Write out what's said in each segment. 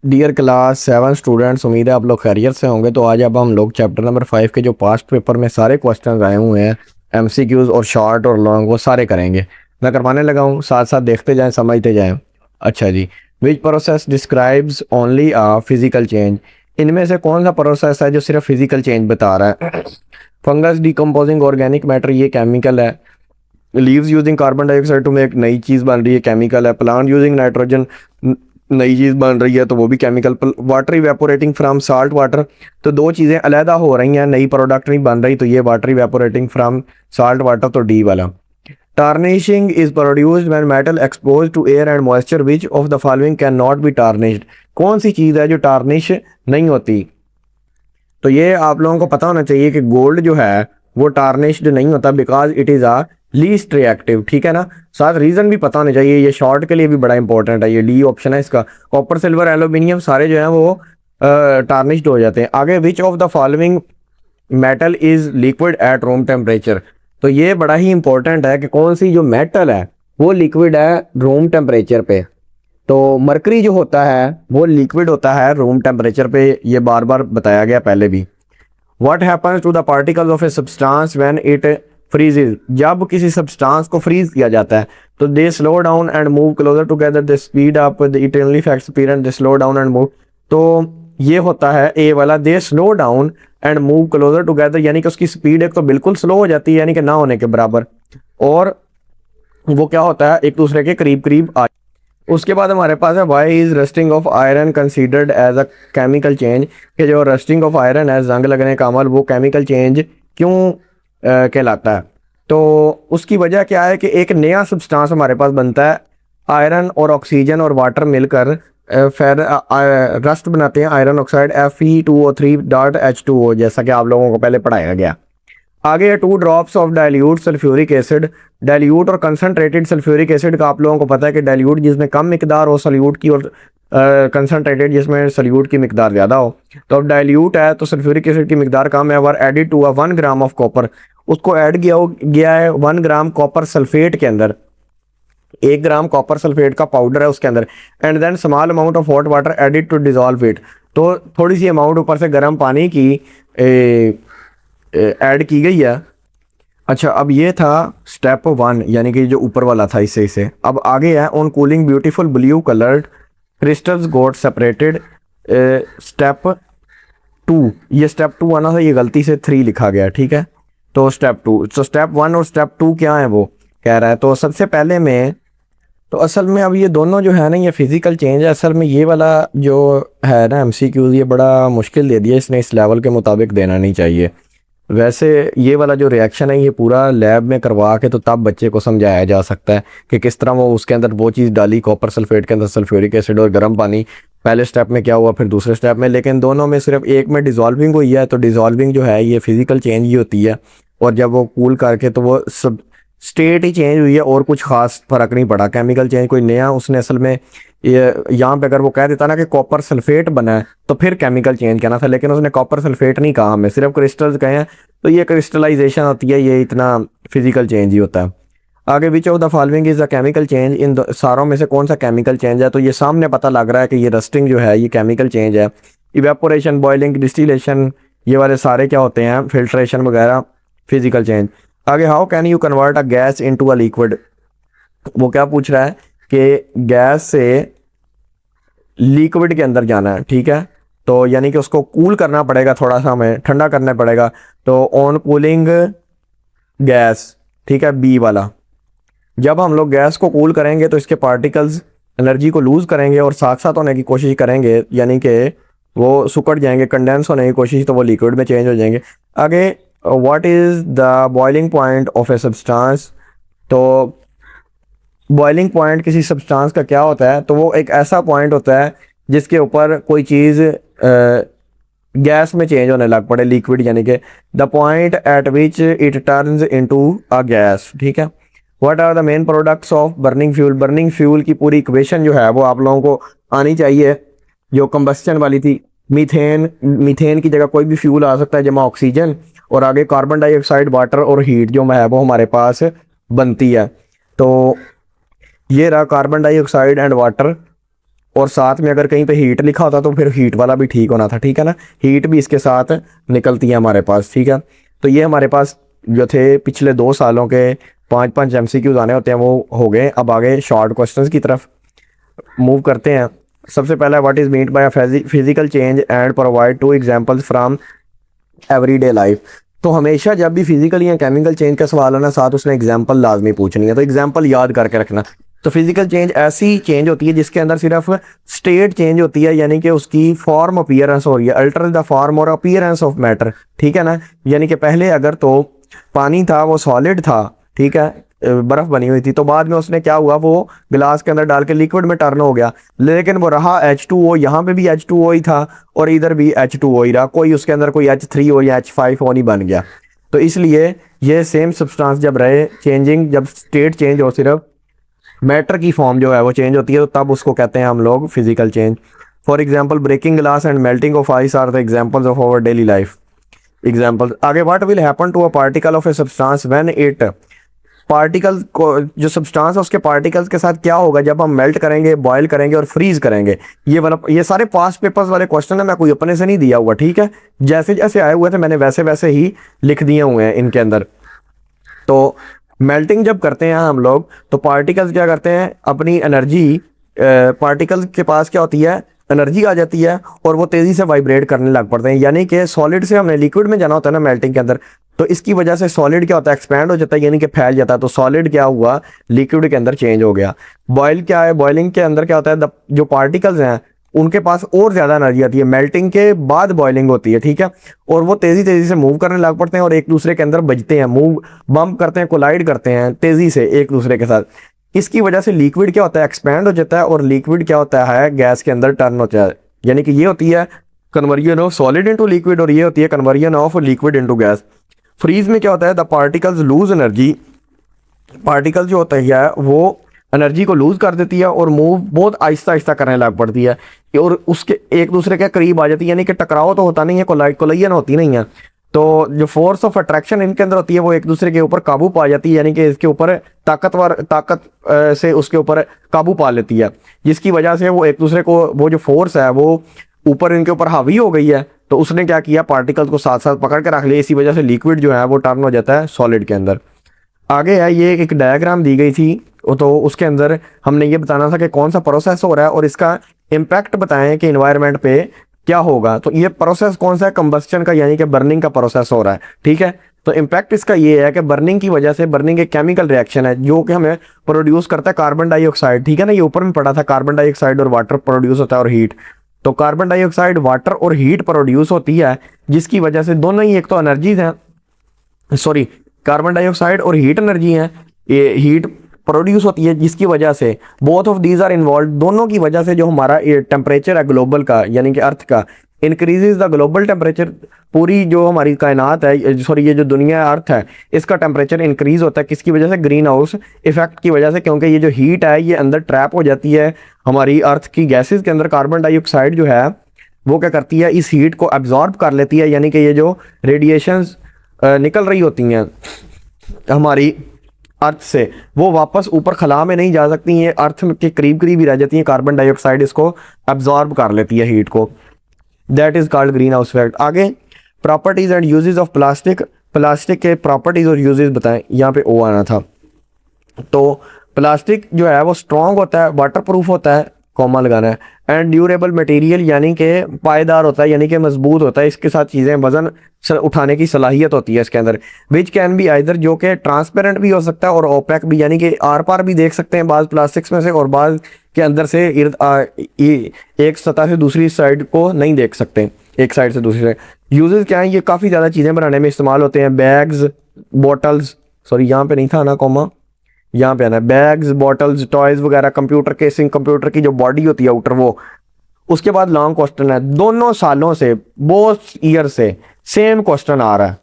Dear class 7 students, उम्मीद है आप लोग खैरियत से होंगे। तो आज अब हम लोग चैप्टर नंबर 5 के जो पास्ट पेपर में सारे क्वेश्चन आए हुए हैं, एमसीक्यूज और शॉर्ट और लॉन्ग, वो सारे करेंगे। मैं करवाने लगा हूँ, साथ साथ देखते जाएं, समझते जाएं। अच्छा जी, which process describes only a physical change? इनमें से कौन सा प्रोसेस है जो सिर्फ फिजिकल चेंज बता रहा है? फंगस डिकम्पोजिंग ऑर्गेनिक मैटर, ये केमिकल है। Leaves using carbon dioxide to make, नई चीज़ बन रही है, केमिकल है। प्लांट यूजिंग नाइट्रोजन, नई चीज़ बन रही है, तो वो भी chemical. Water evaporating from salt water, तो दो चीज़ें अलहदा हो रही हैं, नई प्रोडक्ट नहीं बन रही, तो ये water evaporating from salt water, तो डी वाला। Tarnishing is produced when metal expose to air and moisture, which of the following can not be tarnished? कौन सी चीज़ है जो टार्निश नहीं होती? तो ये आप लोगों को पता होना चाहिए कि गोल्ड जो है वो टार्निश्ड नहीं होता, because it is a least reactive, ठीक है ना। साथ रीज़न भी पता होना चाहिए, ये शॉर्ट के लिए भी बड़ा इंपॉर्टेंट है, ये डी ऑप्शन है इसका। कॉपर सिल्वर एल्यूमिनियम सारे जो है वो टार्निश्ड हो जाते हैं। आगे, which of the following metal is liquid at room temperature? तो ये बड़ा ही इंपॉर्टेंट है कि कौन सी जो मेटल है वो लिक्विड है रूम टेम्परेचर पे। तो मरकरी जो होता है वो लिक्विड होता है रूम टेम्परेचर पे, ये बार बार बताया गया पहले भी। What happens to the particles of a substance when it freezes? जब किसी सब्सटेंस को फ्रीज किया जाता है तो they slow down and move closer together, they speed up, it only effects speed and they slow down and move. तो ये होता है ए वाला, they slow down and move closer together, यानी कि उसकी स्पीड एक तो बिल्कुल स्लो हो जाती है, यानी कि ना होने के बराबर, और वो क्या होता है, एक दूसरे के करीब करीब आ। उसके बाद हमारे पास है, why is rusting of iron considered as a chemical change? कि जो रस्टिंग ऑफ आयरन है, जंग लगने का अमल, वो केमिकल चेंज क्यों कहलाता है? तो उसकी वजह क्या है कि एक नया सब्सटेंस हमारे पास बनता है, आयरन और ऑक्सीजन और वाटर मिलकर फिर रस्ट बनाते हैं, आयरन ऑक्साइड Fe2O3.H2O, जैसा कि आप लोगों को पहले पढ़ाया गया। आगे है, 2 drops of dilute sulphuric acid. Dilute और कंसनट्रेटेड सल्फ्यूरिक एसिड का आप लोगों को पता है कि डाइल्यूट जिसमें कम मिकदार हो सल्यूट की, और कंसनट्रेटेड जिसमें सल्यूट की मिकदार ज़्यादा हो। तो अब डाइल्यूट है तो सल्फ्यूरिक एसिड की मिकदार कम है, were added to 1 gram of copper, उसको ऐड किया गया है 1 ग्राम कॉपर सल्फेट के अंदर, 1 ग्राम कॉपर सल्फेट का पाउडर है उसके अंदर। And then small amount of hot water added to dissolve it, तो थोड़ी सी अमाउंट ऊपर से गर्म पानी की ऐड की गई है। अच्छा, अब ये था स्टेप 1, यानी कि जो ऊपर वाला था इससे इसे। अब आगे है, on cooling beautiful blue coloured crystals got separated, step 2। ये स्टेप 2 आना था, ये गलती से 3 लिखा गया, ठीक है। तो स्टेप 2, तो स्टेप 1 और स्टेप 2 क्या है वो कह रहा है। तो सबसे पहले में, तो असल में अब ये दोनों जो है ना, ये फिजिकल चेंज है। असल में ये वाला जो है ना एमसीक्यूज, ये बड़ा मुश्किल दे दिया इसने, इस लेवल के मुताबिक देना नहीं चाहिए। वैसे ये वाला जो रिएक्शन है ये पूरा लैब में करवा के तो तब बच्चे को समझाया जा सकता है कि किस तरह वो उसके अंदर वो चीज़ डाली, कॉपर सल्फेट के अंदर सल्फ्यूरिक एसिड और गर्म पानी, पहले स्टेप में क्या हुआ फिर दूसरे स्टेप में। लेकिन दोनों में सिर्फ एक में डिज़ोल्विंग हुई है, तो डिज़ोल्विंग जो है ये फिजिकल चेंज ही होती है। और जब वो कूल करके तो वो सब स्टेट ही चेंज हुई है, और कुछ खास फर्क नहीं पड़ा। केमिकल चेंज कोई नया उसने असल में, ये यहाँ पे अगर वो कह देता ना कि कॉपर सल्फेट बना है तो फिर केमिकल चेंज कहना था, लेकिन उसने कॉपर सल्फेट नहीं कहा, हमें सिर्फ क्रिस्टल्स कहे हैं, तो ये क्रिस्टलाइजेशन होती है, ये इतना फिजिकल चेंज ही होता है। आगे, which of the following is the chemical change? इन सारों में से कौन सा केमिकल चेंज है? तो ये सामने पता लग रहा है कि ये रस्टिंग जो है ये केमिकल चेंज है। इवेपोरेशन, बॉइलिंग, डिस्टिलेशन, ये वाले सारे क्या होते हैं, फिल्ट्रेशन वगैरह, फिजिकल चेंज। आगे, how can you convert a gas into a liquid? वो क्या पूछ रहा है कि गैस से लिक्विड के अंदर जाना है, ठीक है। तो यानी कि उसको कूल करना पड़ेगा, थोड़ा सा हमें ठंडा करना पड़ेगा। तो ऑन कूलिंग गैस, ठीक है, बी वाला। जब हम लोग गैस को कूल करेंगे तो इसके पार्टिकल्स एनर्जी को लूज करेंगे और साथ साथ होने की कोशिश करेंगे, यानी कि वो सुकड़ जाएंगे, कंडेंस होने की कोशिश, तो वो लिक्विड में चेंज हो जाएंगे। आगे, what is the boiling point of a substance? तो बॉइलिंग पॉइंट किसी सब्सटेंस का क्या होता है? तो वो एक ऐसा पॉइंट होता है जिसके ऊपर कोई चीज़ गैस में चेंज होने लग पड़े, लिक्विड, यानी कि the point at which it turns into a gas, ठीक है। What are the main products of burning fuel? Burning fuel की पूरी इक्वेशन जो है वो आप लोगों को आनी चाहिए, जो कंबस्टन वाली थी। मीथेन, मीथेन की जगह कोई भी फ्यूल आ सकता है जमा ऑक्सीजन, और आगे कार्बन डाइऑक्साइड, वाटर और हीट जो है वो हमारे पास बनती है। तो ये रहा कार्बन डाइऑक्साइड एंड वाटर और साथ में अगर कहीं पे हीट लिखा होता तो फिर हीट वाला भी ठीक होना था, ठीक है ना, हीट भी इसके साथ निकलती है हमारे पास, ठीक है। तो ये हमारे पास जो थे पिछले 2 सालों के 5-5 MCQs आने होते हैं वो हो गए। अब आगे शॉर्ट क्वेश्चंस की तरफ मूव करते हैं। सबसे पहला, what is meant by physical change and provide 2 examples from everyday life. तो हमेशा जब भी फिजिकल या केमिकल चेंज का सवाल आना, साथ उसने एग्जांपल लाजमी पूछनी है, तो एग्जांपल याद करके रखना। तो फिजिकल चेंज ऐसी चेंज होती है जिसके अंदर सिर्फ स्टेट चेंज होती है, यानी कि उसकी फॉर्म अपीयरेंस हो रही है, अल्टर द फॉर्म और अपीयरेंस ऑफ मैटर, ठीक है ना। यानी कि पहले अगर तो पानी था वो सॉलिड था, ठीक है, बर्फ बनी हुई थी, तो बाद में उसने क्या हुआ, वो गिलास के अंदर डाल के लिक्विड में टर्न हो गया, लेकिन वो रहा H2O, यहाँ पे भी H2O ही था और इधर भी H2O ही रहा, कोई उसके अंदर कोई H3O या H5O नहीं बन गया। तो इसलिए ये सेम सब्सटेंस जब रहे चेंजिंग, जब स्टेट चेंज हो, सिर्फ मैटर की फॉर्म जो है वो चेंज होती है, तो तब उसको कहते हैं हम लोग physical change. For example, breaking glass and melting of ice are the examples of our daily life. Example आगे, what will happen to a particle of a substance when it, particle को, जो सब्सटेंस है उसके particles के साथ क्या होगा जब हम मेल्ट करेंगे, बॉयल करेंगे और फ्रीज करेंगे। ये सारे पास्ट पेपर्स वाले क्वेश्चन है, मैं कोई अपने से नहीं दिया हुआ, ठीक है, जैसे जैसे आए हुए थे मैंने वैसे वैसे ही लिख दिए हुए हैं इनके अंदर। तो मेल्टिंग जब करते हैं हम लोग, तो पार्टिकल्स क्या करते हैं, अपनी एनर्जी, पार्टिकल्स के पास क्या होती है, एनर्जी आ जाती है और वो तेज़ी से वाइब्रेट करने लग पड़ते हैं। यानी कि सॉलिड से हमने लिक्विड में जाना होता है ना मेल्टिंग के अंदर, तो इसकी वजह से सॉलिड क्या होता है, एक्सपैंड हो जाता है, यानी कि फैल जाता है। तो सॉलिड क्या हुआ, लिक्विड के अंदर चेंज हो गया। बॉयल क्या है, बॉइलिंग के अंदर क्या होता है, जो पार्टिकल्स हैं उनके पास और ज़्यादा एनर्जी आती है, मेल्टिंग के बाद बॉइलिंग होती है, ठीक है, और वो तेज़ी तेज़ी से मूव करने लग पड़ते हैं और एक दूसरे के अंदर बजते हैं, मूव बम्प करते हैं, कोलाइड करते हैं तेज़ी से एक दूसरे के साथ। इसकी वजह से लिक्विड क्या होता है, एक्सपैंड हो जाता है, और लिक्विड क्या होता है, गैस के अंदर टर्न होता है। यानी कि ये होती है conversion of solid into liquid और ये होती है conversion of liquid into gas. Freeze में क्या होता है, the particles lose energy, particle जो होता है वो एनर्जी को लूज कर देती है और मूव बहुत आहिस्ता आहिस्ता करने लग पड़ती है और उसके एक दूसरे के करीब आ जाती है, यानी कि टकराव तो होता नहीं है, कोलाइजन होती नहीं है। तो जो फोर्स ऑफ अट्रैक्शन इनके अंदर होती है वो एक दूसरे के ऊपर काबू पा जाती है, यानी कि इसके ऊपर ताकत से उसके ऊपर काबू पा लेती है, जिसकी वजह से वो एक दूसरे को, वो जो फोर्स है वो ऊपर इनके ऊपर हावी हो गई है, तो उसने क्या किया, पार्टिकल्स को साथ साथ पकड़ के रख लिया। इसी वजह से लिक्विड जो है वो टर्न हो जाता है सॉलिड के अंदर। आगे है, ये एक डायग्राम दी गई थी, तो उसके अंदर हमने ये बताना था कि कौन सा प्रोसेस हो रहा है और इसका इम्पैक्ट बताएं कि इन्वायरमेंट पे क्या होगा। तो ये प्रोसेस कौन सा है, कंबस्टन का, यानी कि बर्निंग का प्रोसेस हो रहा है, ठीक है। तो इम्पैक्ट इसका ये है कि बर्निंग की वजह से, बर्निंग एक केमिकल रिएक्शन है जो कि हमें प्रोड्यूस करता है कार्बन डाइऑक्साइड, ठीक है ना, ये ऊपर में पढ़ा था, कार्बन डाइऑक्साइड और वाटर प्रोड्यूस होता है और हीट। तो कार्बन डाइऑक्साइड, वाटर और हीट प्रोड्यूस होती है, जिसकी वजह से दोनों ही, एक तो एनर्जीज हैं, सॉरी, कार्बन डाइऑक्साइड और हीट एनर्जी है, ये हीट प्रोड्यूस होती है, जिसकी वजह से both of these are involve, दोनों की वजह से जो हमारा टेम्परेचर है ग्लोबल का, यानी कि अर्थ का, इंक्रीजेज द ग्लोबल टेम्परेचर। पूरी जो हमारी कायनात है, सॉरी ये जो दुनिया अर्थ है, इसका टेम्परेचर इंक्रीज होता है, किसकी वजह से, ग्रीन हाउस इफेक्ट की वजह से, क्योंकि ये जो हीट है ये अंदर ट्रैप हो जाती है हमारी अर्थ की गैसेज के अंदर। कार्बन डाइऑक्साइड जो है वो क्या करती है, इस हीट को एब्जॉर्ब कर लेती है, यानी कि ये जो रेडिएशंस निकल रही होती हैं हमारी अर्थ से, वो वापस ऊपर खला में नहीं जा सकती, ये अर्थ के करीब करीब ही रह जाती हैं। कार्बन डाइऑक्साइड इसको एब्जॉर्ब कर लेती है हीट को, that is called green house effect. आगे, properties and uses of plastic, plastic के प्रॉपर्टीज और यूजेस बताएं, यहाँ पे ओ आना था। तो प्लास्टिक जो है वो स्ट्रॉन्ग होता है, वाटर प्रूफ होता है, कॉमा लगाना है, एंड ड्यूरेबल मटेरियल, यानी कि पायदार होता है, यानी कि मजबूत होता है, इसके साथ चीज़ें वजन उठाने की सलाहियत होती है इसके अंदर। विच कैन बी आइदर, जो कि ट्रांसपेरेंट भी हो सकता है और ओपेक भी, यानी कि आर पार भी देख सकते हैं बाज़ प्लास्टिक्स में से, और बाज़ के अंदर से एक सतह से दूसरी साइड को नहीं देख सकते, एक साइड से दूसरी साइड। यूजेस क्या हैं, ये काफ़ी ज़्यादा चीज़ें बनाने में इस्तेमाल होते हैं, बैग्स, बॉटल्स, सॉरी यहाँ पे नहीं था ना कॉमा, यहाँ पे आना, बैग्स, बॉटल्स, टॉयज वगैरह, कंप्यूटर केसिंग, कंप्यूटर की जो बॉडी होती है आउटर वो। उसके बाद लॉन्ग क्वेश्चन है, दोनों सालों से, बोथ ईयर से सेम क्वेश्चन आ रहा है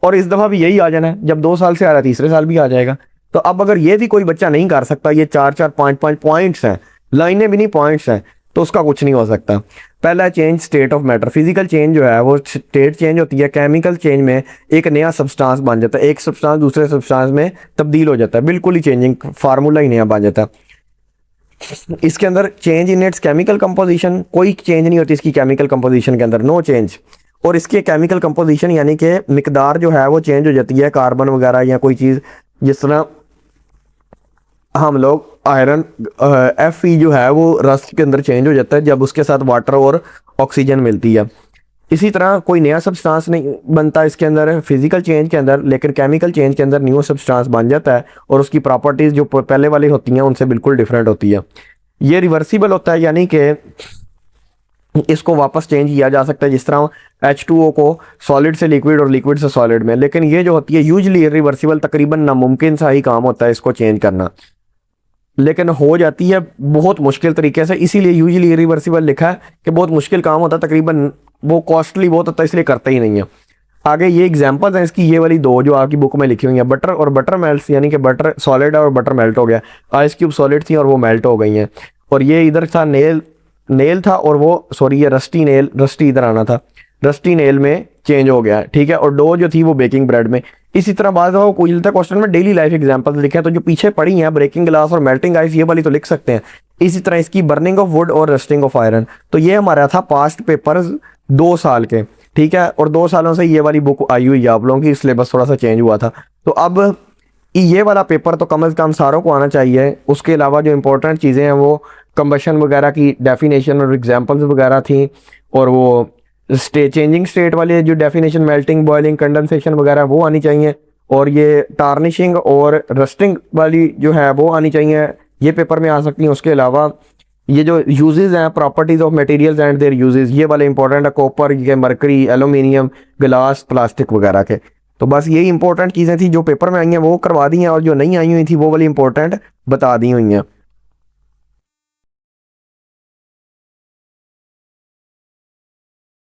और इस दफ़ा भी यही आ जाना है, जब 2 साल से आ रहा है तीसरे साल भी आ जाएगा। तो अब अगर ये भी कोई बच्चा नहीं कर सकता, ये 4-4, 5-5 पॉइंट्स हैं, लाइनें भी नहीं पॉइंट्स हैं, तो उसका कुछ नहीं हो सकता। पहला change state of matter, physical change जो है वो स्टेट चेंज होती है, केमिकल चेंज में एक नया सब्सटेंस बन जाता है, एक सब्सटेंस दूसरे सब्सटेंस में तब्दील हो जाता है, बिल्कुल ही चेंजिंग, फार्मूला ही नया बन जाता है। इसके अंदर change in its chemical composition, कोई चेंज नहीं होती इसकी केमिकल कंपोजिशन के अंदर, नो चेंज। और इसके केमिकल कंपोजिशन यानी कि मिकदार जो है वो चेंज हो जाती है, कार्बन वगैरह या कोई चीज़, जिस तरह हम लोग आयरन Fe जो है वो रस्ट के अंदर चेंज हो जाता है जब उसके साथ वाटर और ऑक्सीजन मिलती है। इसी तरह कोई नया सब्सटेंस नहीं बनता इसके अंदर फिजिकल चेंज के अंदर, लेकिन केमिकल चेंज के अंदर न्यू सब्सटेंस बन जाता है और उसकी प्रॉपर्टीज़ जो पहले वाली होती हैं उनसे बिल्कुल डिफरेंट होती है। ये रिवर्सिबल होता है, यानी कि इसको वापस चेंज किया जा सकता है, जिस तरह H2O को सॉलिड से लिक्विड और लिक्विड से सॉलिड में। लेकिन ये जो होती है यूजली इरिवर्सिबल, तकरीबन नामुमकिन सा ही काम होता है इसको चेंज करना, लेकिन हो जाती है बहुत मुश्किल तरीके से। इसीलिए यूजली इरिवर्सिबल लिखा है कि बहुत मुश्किल काम होता है, तकरीबन वो कॉस्टली बहुत होता है, इसलिए करते ही नहीं है। आगे ये एग्जांपल्स हैं इसकी, ये वाली दो जो आपकी बुक में लिखी हुई हैं, बटर और बटर मेल्ट्स, यानी कि बटर सॉलिड है और बटर मेल्ट हो गया। आइस क्यूब सॉलिड थी और वो मेल्ट हो गई हैं। और ये इधर था नेल, नेल था और वो सॉरी ये रस्टी नेल, रस्टी इधर आना था, रस्टी नेल में चेंज हो गया, ठीक है। और डो जो थी वो बेकिंग ब्रेड में। इसी तरह बात हो कोई चलता क्वेश्चन में डेली लाइफ एग्जांपल्स लिखे हैं, तो जो पीछे पड़ी हैं ब्रेकिंग ग्लास और मेल्टिंग आइस, ये वाली तो लिख सकते हैं। इसी तरह इसकी बर्निंग ऑफ वुड और रस्टिंग ऑफ आयरन। तो ये हमारा था पास्ट पेपर्स 2 साल के, ठीक है। और 2 सालों से ये वाली बुक आई हुई है आप लोगों की, सिलेबस थोड़ा सा चेंज हुआ था। तो अब ये वाला पेपर तो कम से कम सारों को आना चाहिए। उसके अलावा जो इंपॉर्टेंट चीज़ें हैं वो कंबशन वगैरह की डेफिनेशन और एग्जांपल्स वगैरह थी, और वो चेंजिंग स्टेट वाली जो डेफिनेशन, मेल्टिंग, बॉइलिंग, कंडेंसेशन वगैरह वो आनी चाहिए। और ये टार्निशिंग और रस्टिंग वाली जो है वो आनी चाहिए, ये पेपर में आ सकती हैं। उसके अलावा ये जो यूजेस हैं, properties of materials and there uses, ये वाले इंपॉर्टेंट है, कॉपर, ये मरकरी, एल्यूमिनियम, ग्लास, प्लास्टिक वगैरह के। तो बस यही इंपॉर्टेंट चीज़ें थी जो पेपर में आई हैं वो करवा दी हैं, और जो नहीं आई हुई थी वो वाली इंपॉर्टेंट बता दी हुई हैं।